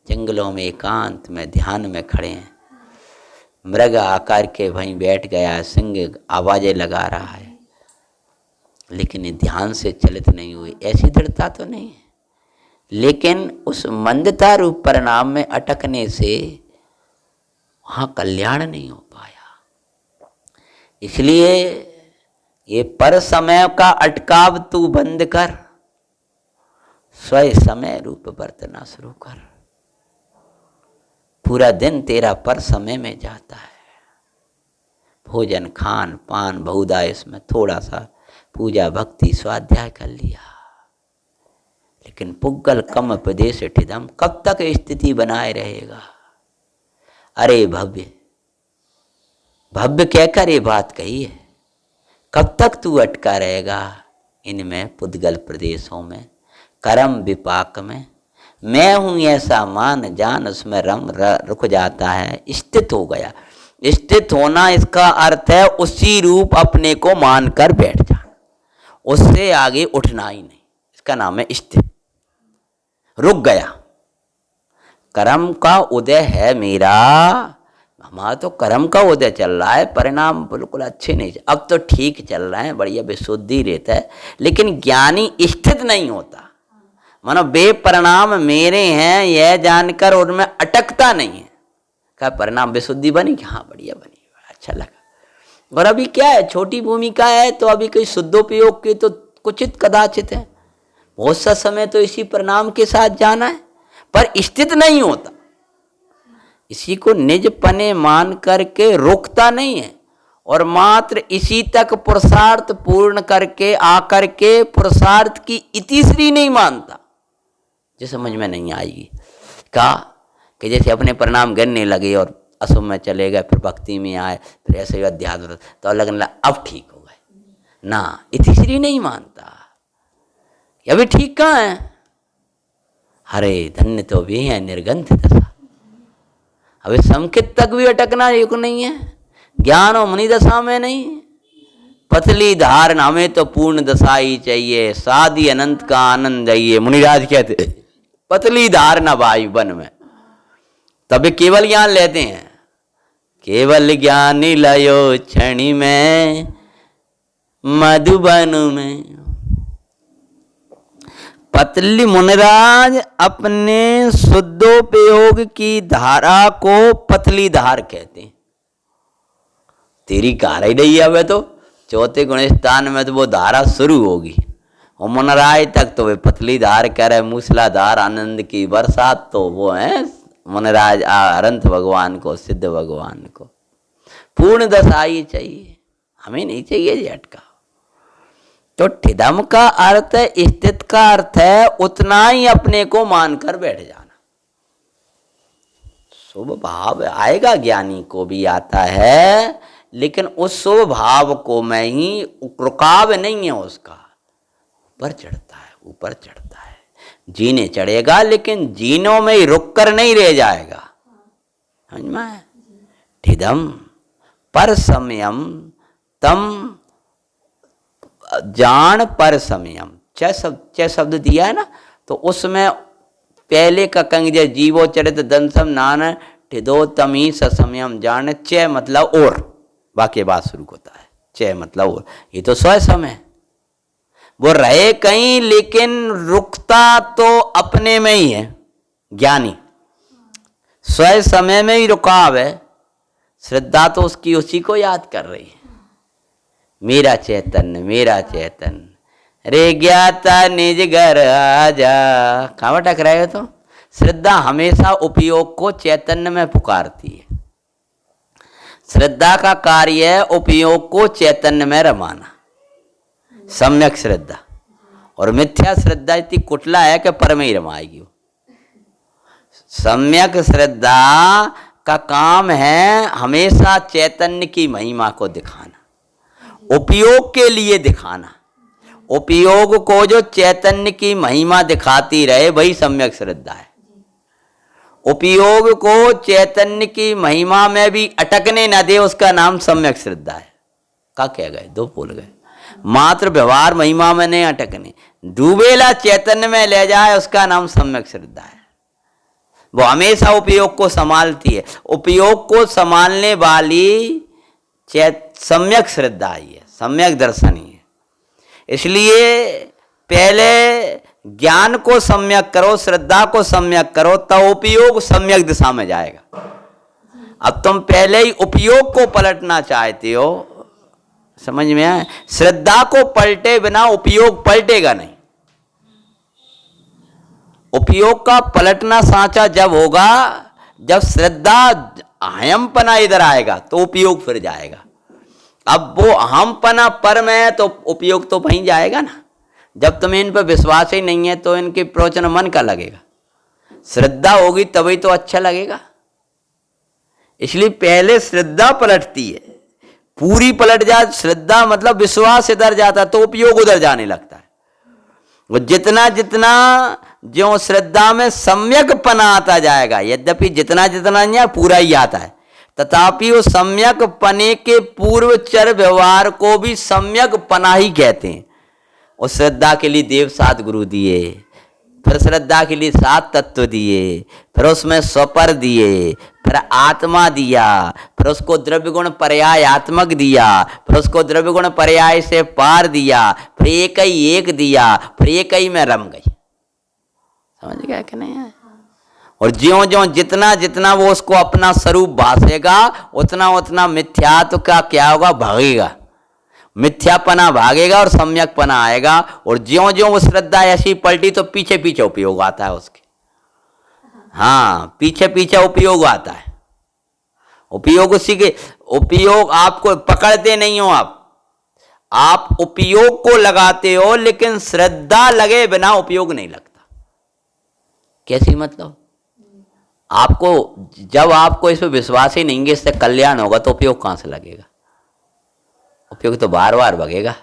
जंगलों में एकांत में ध्यान में खड़े हैं, मृग आकार के वहीं बैठ गया, सिंह आवाजें लगा रहा है, लेकिन ये ध्यान से चलित नहीं हुई, ऐसी दृढ़ता तो नहीं है। लेकिन उस मंदता रूप परिणाम में अटकने से वहाँ कल्याण नहीं हो पाया। इसलिए ये पर समय का अटकाव तू बंद कर, स्वयं समय रूप बरतना शुरू कर। पूरा दिन तेरा पर समय में जाता है, भोजन खान पान बहुधा, इसमें थोड़ा सा पूजा भक्ति स्वाध्याय कर लिया, लेकिन पुग्गल कम उपदेश ठिदम, कब तक स्थिति बनाए रहेगा। अरे भव्य भव्य कहकर ये बात कही है, कब तक तू अटका रहेगा इनमें पुद्गल प्रदेशों में, कर्म विपाक में। मैं हूं ऐसा मान जान, उसमें रम रुक जाता है, स्थित हो गया। स्थित होना इसका अर्थ है उसी रूप अपने को मानकर बैठ जाना, उससे आगे उठना ही नहीं, इसका नाम है स्थित। रुक गया, कर्म का उदय है मेरा, हमारा तो कर्म का उदय चल रहा है, परिणाम बिल्कुल अच्छे नहीं, अब तो ठीक चल रहा है, बढ़िया विशुद्धि रहता है, लेकिन ज्ञानी स्थित नहीं होता। मानो बेपरिणाम मेरे हैं यह जानकर उनमें अटकता नहीं है। क्या परिणाम विशुद्धि बनी, हाँ बढ़िया बनी, अच्छा लगा। और अभी क्या है, छोटी भूमिका है, तो अभी कोई शुद्धोपयोग की तो कुचित कदाचित है, बहुत सा समय तो इसी परिणाम के साथ जाना है, पर स्थित नहीं होता। इसी को निज पने मान करके रोकता नहीं है, और मात्र इसी तक पुरुषार्थ पूर्ण करके आकर के पुरुषार्थ की इतिश्री नहीं मानता। जो समझ में नहीं आएगी कहा कि जैसे अपने परिणाम गिरने लगे और अशुभ में चले गए, फिर भक्ति में आए, फिर ऐसे अध्यात्म, तो लगने लगा अब ठीक हो गए ना, इतिश्री नहीं मानता। अभी ठीक कहाँ है, हरे धन्य तो भी है निर्गंध दशा, अभी संकित तक भी अटकना युग नहीं है, ज्ञान और मुनि दशा में नहीं। पतली धारण हमें तो पूर्ण दशा ही चाहिए, साधी अनंत का आनंद चाहिए। मुनिराज कहते पतली धारण भाई वन में, तभी केवल ज्ञान लेते हैं। केवल ज्ञानी लयो क्षणी में मधुबन में। पतली मुनिराज अपने शुद्धोपयोग की धारा को पतली धार कहते हैं। तेरी धारा ही नहीं है, तो चौथे गुण स्थान में तो वो धारा शुरू होगी, और मुनिराज तक तो वे पतली धार कह रहे, मूसलाधार आनंद की बरसात तो वो है मुनिराज अनंत भगवान को, सिद्ध भगवान को। पूर्ण दशा ही चाहिए, हमें नहीं चाहिए ये अटका। तो ठिदम का अर्थ है, स्थित का अर्थ है उतना ही अपने को मानकर बैठ जाना। शुभ भाव आएगा, ज्ञानी को भी आता है, लेकिन उस शुभ भाव को में ही रुकाव नहीं है उसका, ऊपर चढ़ता है, ऊपर चढ़ता है, जीने चढ़ेगा, लेकिन जीनों में ही रुक कर नहीं रह जाएगा। समझ में? ठिदम पर समयम तम जान पर समयम, च शब्द दिया है ना, तो उसमें पहले का कंग जय जीवो चरित दंसम नान ठिदो तमी समयम जान, च मतलब और, वाक्य बात शुरू होता है, च मतलब और, ये तो स्वयं समय, वो रहे कहीं लेकिन रुकता तो अपने में ही है। ज्ञानी स्वयं समय में ही रुकाव है, श्रद्धा तो उसकी उसी को याद कर रही है, मेरा चैतन्य मेरा चैतन्य रे ज्ञाता निज घर आजा। कहाँ टकराएगा? तो श्रद्धा हमेशा उपयोग को चैतन्य में पुकारती है। श्रद्धा का कार्य है उपयोग को चैतन्य में रमाना, सम्यक श्रद्धा। और मिथ्या श्रद्धा इतनी कुटला है कि पर में ही रमाएगी वो। सम्यक श्रद्धा का काम है हमेशा चैतन्य की महिमा को दिखाना, उपयोग के लिए दिखाना, उपयोग को जो चैतन्य की महिमा दिखाती रहे वही सम्यक श्रद्धा है। उपयोग को चैतन्य की महिमा में भी अटकने न दे, उसका नाम सम्यक श्रद्धा है। का कह गए, दो बोल गए। मात्र व्यवहार महिमा में नहीं अटकने, डूबेला चैतन्य में ले जाए, उसका नाम सम्यक श्रद्धा है। वो हमेशा उपयोग को संभालती है। उपयोग को संभालने वाली सम्यक श्रद्धा ही है, सम्यक दर्शन ही है। इसलिए पहले ज्ञान को सम्यक करो, श्रद्धा को सम्यक करो, तब उपयोग सम्यक दिशा में जाएगा। अब तुम पहले ही उपयोग को पलटना चाहते हो, समझ में आए? श्रद्धा को पलटे बिना उपयोग पलटेगा नहीं। उपयोग का पलटना सांचा जब होगा, जब श्रद्धा अहमपना इधर आएगा तो उपयोग फिर जाएगा। अब वो अहमपना पर में है तो उपयोग तो वहीं जाएगा ना। जब तुम्हें इन पर विश्वास ही नहीं है तो इनके प्रवचन मन का लगेगा। श्रद्धा होगी तभी तो अच्छा लगेगा। इसलिए पहले श्रद्धा पलटती है, पूरी पलट जाए श्रद्धा, मतलब विश्वास इधर जाता है तो उपयोग उधर जाने लगता है। वो जितना जितना जो श्रद्धा में सम्यक पना आता जाएगा, यद्यपि जितना जितना यहाँ पूरा ही आता है, तथापि वो सम्यक पने के पूर्व चर व्यवहार को भी सम्यक पना ही कहते हैं। उस श्रद्धा के लिए देव सात गुरु दिए, फिर श्रद्धा के लिए सात तत्व दिए, फिर उसमें स्वपर दिए, फिर आत्मा दिया, फिर उसको द्रव्य गुण पर्यायात्मक दिया, फिर उसको द्रव्य गुण पर्याय से पार दिया, फिर एक ही एक दिया, फिर एक ही में रम गई। समझ गया कि नहीं है? और ज्यों ज्यों जितना जितना वो उसको अपना स्वरूप भासेगा, उतना उतना मिथ्यात्व का क्या होगा, भागेगा। मिथ्यापना भागेगा और सम्यकपना आएगा। और ज्यों ज्यों वो श्रद्धा ऐसी पलटी तो पीछे पीछे उपयोग आता है उसके। हाँ, पीछे पीछे उपयोग आता है। उपयोग उसी के, उपयोग आपको पकड़ते नहीं हो, आप उपयोग को लगाते हो, लेकिन श्रद्धा लगे बिना उपयोग नहीं लगता। कैसी मतलब? आपको जब आपको इस पर विश्वास ही नहीं है इससे कल्याण होगा तो उपयोग कहां से लगेगा? उपयोग तो बार बार भगेगा।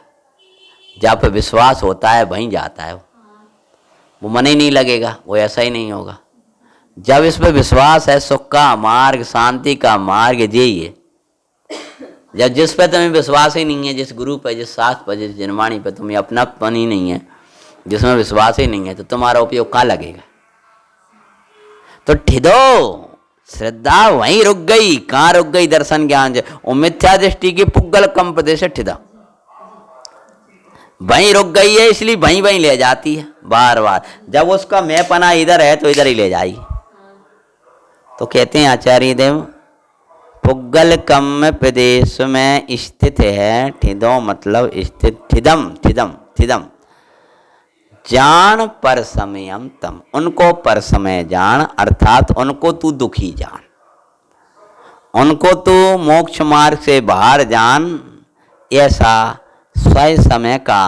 जब पे विश्वास होता है वहीं जाता है वो मन ही नहीं लगेगा, वो ऐसा ही नहीं होगा। जब इस पे विश्वास है, सुख का मार्ग, शांति का मार्ग यही है। जब जिस पे तुम्हें विश्वास ही नहीं है, जिस गुरु पे, जिस शास्त्र पे, जिस जिनवाणी पे तुम्हें अपनापन ही नहीं है, जिसमें विश्वास ही नहीं है, तो तुम्हारा उपयोग कहाँ लगेगा? तो ठिदो, श्रद्धा वहीं रुक गई। कहाँ रुक गई? दर्शन ज्ञान से। और मिथ्या दृष्टि की पुग्गल कंप देश ठिदा वहीं रुक गई है, इसलिए वहीं वहीं ले जाती है बार बार। जब उसका मैं पना इधर है तो इधर ही ले जाई। तो कहते हैं आचार्य देव, पुग्गल कम प्रदेश में स्थित है, ठिदो मतलब स्थित, ठिदम ठिदम ठिदम जान पर समयम तम, उनको पर समय जान, अर्थात उनको तू दुखी जान, उनको तू मोक्ष मार्ग से बाहर जान। ऐसा स्वयं समय का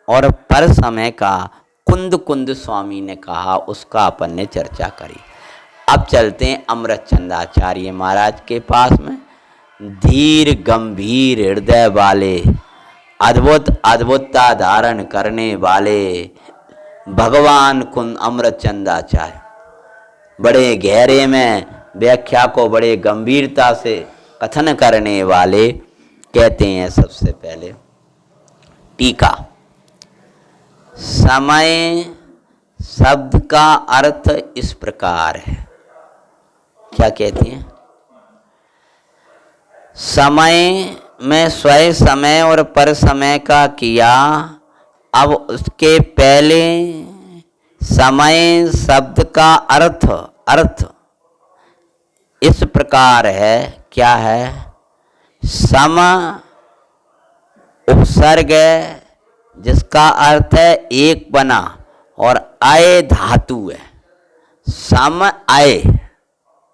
और पर समय का कुंद कुंद स्वामी ने कहा, उसका अपन ने चर्चा करी। अब चलते हैं अमृतचंदाचार्य महाराज के पास में। धीर गंभीर हृदय वाले, अद्भुत अद्भुतता धारण करने वाले भगवान कुंद अमृतचंदाचार्य, बड़े गहरे में व्याख्या को बड़े गंभीरता से कथन करने वाले, कहते हैं सबसे पहले टीका, समय शब्द का अर्थ इस प्रकार है। क्या कहती हैं? समय में स्वयं समय और पर समय का किया। अब उसके पहले समय शब्द का अर्थ इस प्रकार है। क्या है? सम उपसर्ग जिसका अर्थ है एक बना, और आय धातु है। सम आय,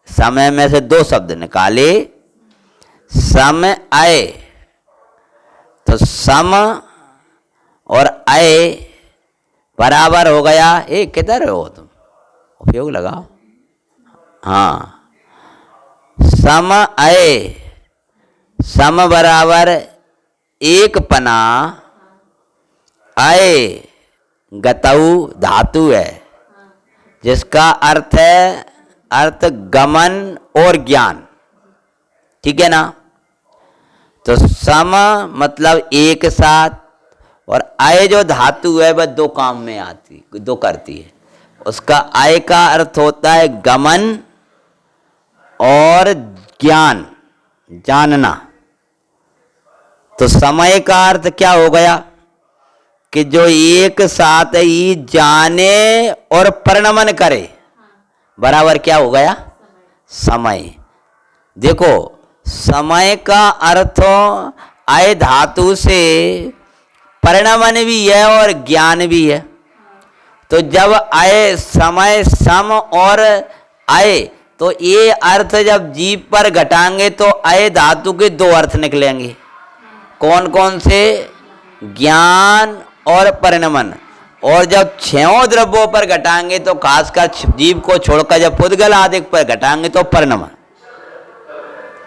समय में से दो शब्द निकाले, सम आय, तो सम और आय बराबर हो गया। किधर हो तुम? उपयोग लगाओ। हाँ, सम आय, सम बराबर एक पना, आए गतऊ धातु है जिसका अर्थ है अर्थ गमन और ज्ञान, ठीक है ना। तो सम मतलब एक साथ, और आय जो धातु है वह दो काम में आती, दो करती है। उसका आय का अर्थ होता है गमन और ज्ञान, जानना। तो समय का अर्थ क्या हो गया कि जो एक साथ ही जाने और परिणमन करे, बराबर क्या हो गया समय। देखो समय का अर्थ आय धातु से परिणमन भी है और ज्ञान भी है। तो जब आए समय सम और आए, तो ये अर्थ जब जीव पर घटाएंगे तो आए धातु के दो अर्थ निकलेंगे। कौन कौन से? ज्ञान और परिणमन। और जब छयों द्रव्यों पर घटाएंगे तो खासकर जीव को छोड़कर जब पुद्गल आदि पर घटाएंगे तो परिणमन।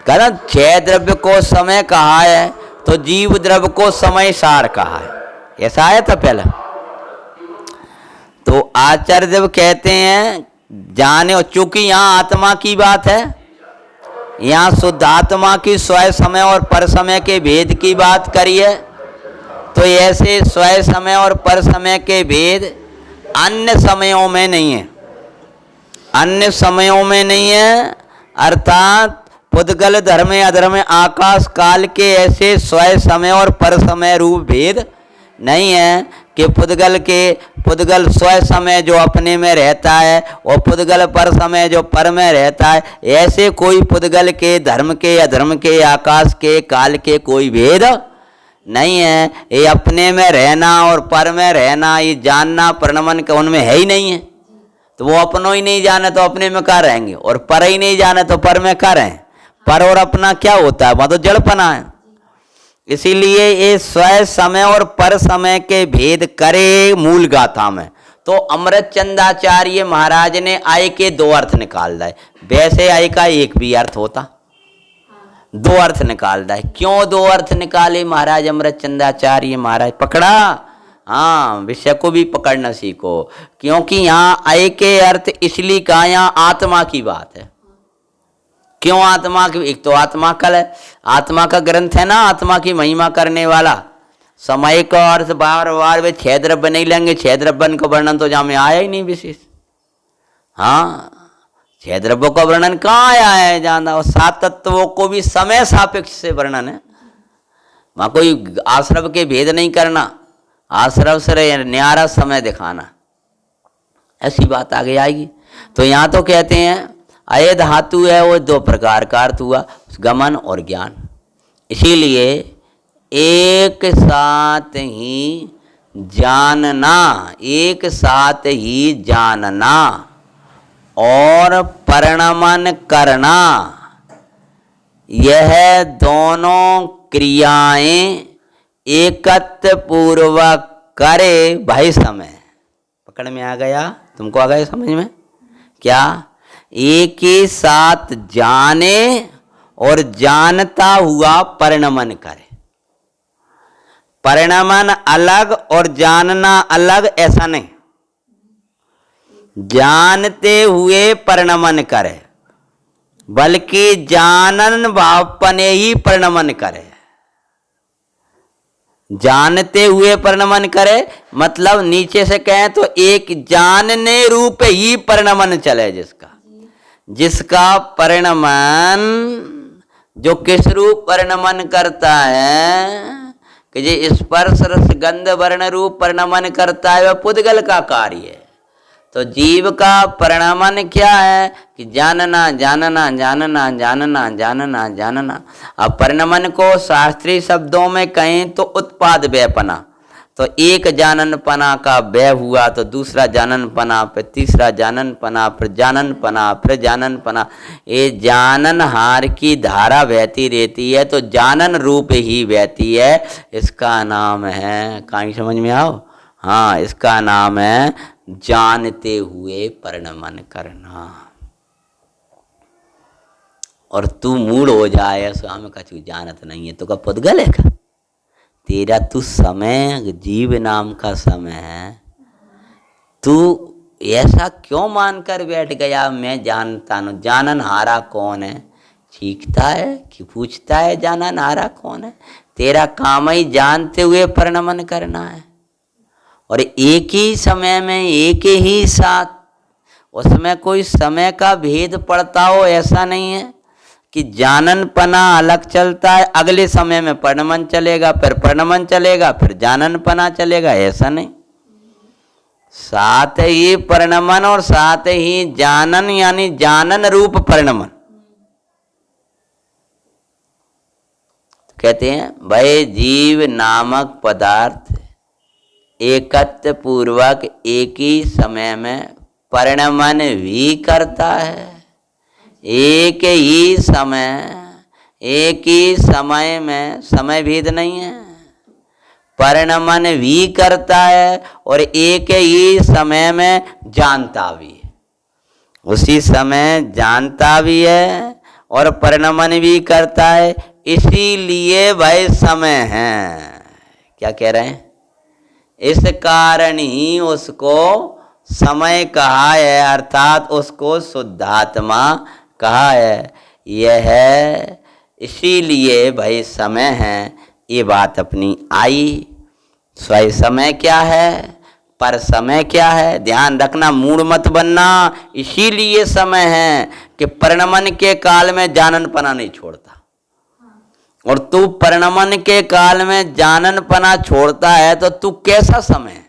कारण 6 द्रव्य को समय कहा है तो जीव द्रव्य को समय सार कहा है, ऐसा आया था पहले। तो आचार्य देव कहते हैं जाने, और चूंकि यहाँ आत्मा की बात है, यहाँ शुद्ध आत्मा की स्वयं समय और पर समय के भेद की बात करी है, तो ऐसे स्वयं समय और पर समय के भेद अन्य समयों में नहीं है, अन्य समयों में नहीं है। अर्थात पुद्गल धर्म अधर्म आकाश काल के ऐसे स्वयं समय और पर समय रूप भेद नहीं है कि पुद्गल स्वयं समय जो अपने में रहता है और पुद्गल पर समय जो पर में रहता है, ऐसे कोई पुद्गल के धर्म के अधर्म के आकाश के काल के कोई भेद नहीं है। ये अपने में रहना और पर में रहना, ये जानना परिणमन का उनमें है ही नहीं है। तो वो अपनों ही नहीं जाने तो अपने में क्या रहेंगे, और पर ही नहीं जाने तो पर में क्या रहें। पर और अपना क्या होता है, वह तो जड़पना है। इसीलिए ये स्वयं समय और पर समय के भेद करे मूल गाथा में। तो अमृत चंदाचार्य महाराज ने आय के दो अर्थ निकाल दिए, वैसे आय का एक भी अर्थ होता, दो अर्थ निकाल दिए। क्यों दो अर्थ निकाले महाराज अमृत चंदाचार्य महाराज? पकड़ा, हाँ, विषय को भी पकड़ना सीखो। क्योंकि यहाँ आय के अर्थ इसलिए कहा, यहाँ आत्मा की बात है। क्यों आत्मा की? एक तो आत्मा कल है, आत्मा का ग्रंथ है ना, आत्मा की महिमा करने वाला। समय का अर्थ बार बार वे 6 द्रव्य नहीं लेंगे, 6 द्रव्य का वर्णन तो जहाँ में आया ही नहीं विशेष। हाँ, 6 द्रव्यों का वर्णन कहाँ आया है जाना, और 7 तत्वों को भी समय सापेक्ष से वर्णन है। वहाँ कोई आश्रव के भेद नहीं करना, आश्रव से न्यारा समय दिखाना, ऐसी बात आगे आएगी। तो यहाँ तो कहते हैं अय धातु है वो 2 प्रकार का अर्थ हुआ, गमन और ज्ञान। इसीलिए एक साथ ही जानना, एक साथ ही जानना और परिणमन करना, यह दोनों क्रियाएं एकत्र पूर्वक करे भाई समय। पकड़ में आ गया? तुमको आ गया समझ में? क्या? एक ही साथ जाने और जानता हुआ परिणमन करे। परिणमन अलग और जानना अलग ऐसा नहीं, जानते हुए परिणमन करे, बल्कि जानन भावपने ही परिणमन करे। जानते हुए परिणमन करे मतलब नीचे से कहें तो एक जानने रूप ही परिणमन चले, जिसका परिणमन जो किस रूप परिणमन करता है कि ये स्पर्श रस गंध वर्ण रूप परिणमन करता है, वह पुद्गल का कार्य है। तो जीव का परिणमन क्या है कि जानना जानना जानना जानना जानना जानना। अब परिणमन को शास्त्रीय शब्दों में कहें तो उत्पाद व्यपना। तो एक जाननपना का व्यय हुआ तो दूसरा जाननपना, फिर तीसरा जाननपना, फिर जाननपना, फिर जाननपना। ये जाननहार की धारा बहती रहती है तो जानन रूप ही बहती है। इसका नाम है, कहीं समझ में आओ? हाँ, इसका नाम है जानते हुए परिणमन करना। और तू मूड हो जाए स्वामी का तू जानत नहीं है तो का पुद्गल है का? तेरा तू समय जीव नाम का समय है, तू ऐसा क्यों मानकर बैठ गया मैं जानता हूँ। जाननहारा कौन है? चीखता है कि पूछता है जाननहारा कौन है? तेरा काम ही जानते हुए परिणमन करना है। और एक ही समय में एक ही साथ, उसमें कोई समय का भेद पड़ता हो ऐसा नहीं है कि जाननपना अलग चलता है, अगले समय में परिणमन चलेगा, फिर परिणमन चलेगा, फिर जाननपना चलेगा, ऐसा नहीं। साथ ही परिणमन और साथ ही जानन, यानी जानन रूप परिणमन। कहते हैं भाई जीव नामक पदार्थ एकत्व पूर्वक एक ही समय में परिणमन भी करता है। एक ही समय में समय भेद नहीं है, परिणमन भी करता है और एक ही समय में जानता भी है। उसी समय जानता भी है और परिणमन भी करता है, इसीलिए वह समय है। क्या कह रहे हैं? इस कारण ही उसको समय कहा है, अर्थात उसको शुद्धात्मा कहा है। यह है इसीलिए भाई समय है, ये बात अपनी आई। स्वयं समय क्या है, पर समय क्या है, ध्यान रखना, मूड मत बनना। इसीलिए समय है कि परिणमन के काल में जाननपना नहीं छोड़ता, और तू परिणमन के काल में जाननपना छोड़ता है तो तू कैसा समय है?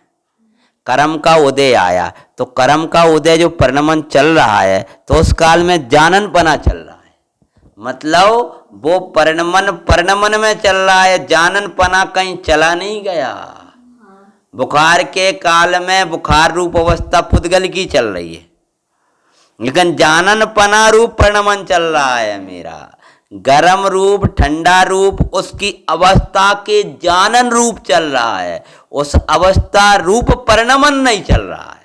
कर्म का उदय आया तो कर्म का उदय जो परिणमन चल रहा है तो उस काल में जाननपना चल रहा है, मतलब वो परिणमन में चल रहा है, जाननपना कहीं चला नहीं गया। बुखार के काल में बुखार रूप अवस्था पुद्गल की चल रही है, लेकिन जाननपना रूप परिणमन चल रहा है मेरा। गरम रूप ठंडा रूप उसकी अवस्था के जानन रूप चल रहा है, उस अवस्था रूप परिणमन नहीं चल रहा है।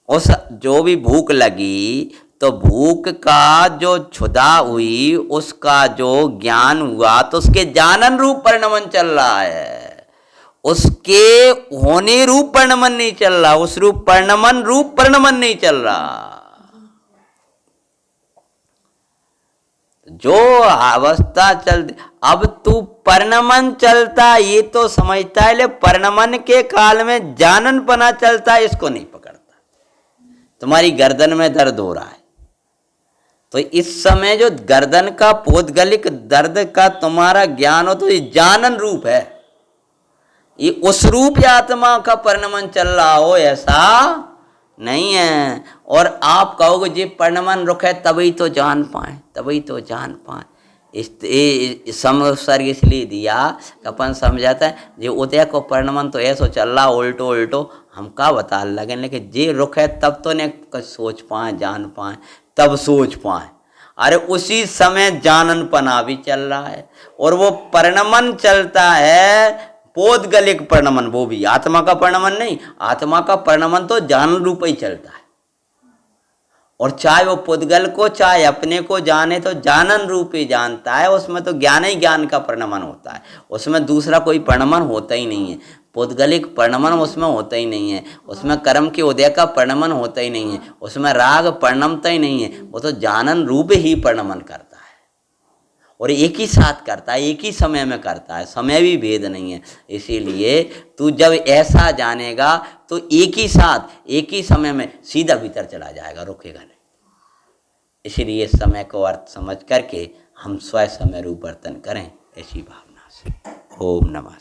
उस जो भी भूख लगी तो भूख का जो क्षुधा हुई, उसका जो ज्ञान हुआ, तो उसके जानन रूप परिणमन चल रहा है, उसके होने रूप परिणमन नहीं चल रहा, उस रूप परिणमन नहीं चल रहा। जो अवस्था चल, अब तू परिणमन चलता ये तो समझता है, ले परिणमन के काल में जाननपना चलता है इसको नहीं पकड़ता। तुम्हारी गर्दन में दर्द हो रहा है तो इस समय जो गर्दन का पौद्गलिक दर्द का तुम्हारा ज्ञान हो तो ये जानन रूप है, ये उस रूप आत्मा का परिणमन चल रहा हो ऐसा नहीं है। और आप कहोगे जी परिणमन रुक है तभी तो जान पाए, तभी तो जान पाए। इस संसर्ग इसलिए दिया अपन समझाता है जे उदय को परिणमन तो ऐसो चल रहा उल्टो उल्टो, हम का बता लगे, लेकिन जे रुक है तब तो ने कुछ सोच पाए, जान पाए, तब सोच पाए। अरे उसी समय जाननपना भी चल रहा है और वो परिणमन चलता है, पौद्गलिक परिणमन, वो भी आत्मा का परिणमन नहीं। आत्मा का परिणमन तो जानन रूप ही चलता है, और चाहे वो पुद्गल को चाहे अपने को जाने तो जानन रूप ही जानता है। उसमें तो ज्ञान ही ज्ञान का परिणमन होता है, उसमें दूसरा कोई परिणमन होता ही नहीं है। पौद्गलिक परिणमन उसमें होता ही नहीं है, उसमें कर्म के उदय का परिणमन होता ही नहीं है, उसमें राग परिणमता ही नहीं है। वो तो जानन रूप ही परिणमन करता है और एक ही साथ करता है, एक ही समय में करता है, समय भी भेद नहीं है। इसीलिए तू जब ऐसा जानेगा तो एक ही साथ एक ही समय में सीधा भीतर चला जाएगा, रुकेगा नहीं। इसीलिए समय को अर्थ समझ करके हम स्वयं समय रूप वर्तन करें, ऐसी भावना से। ओम नमः।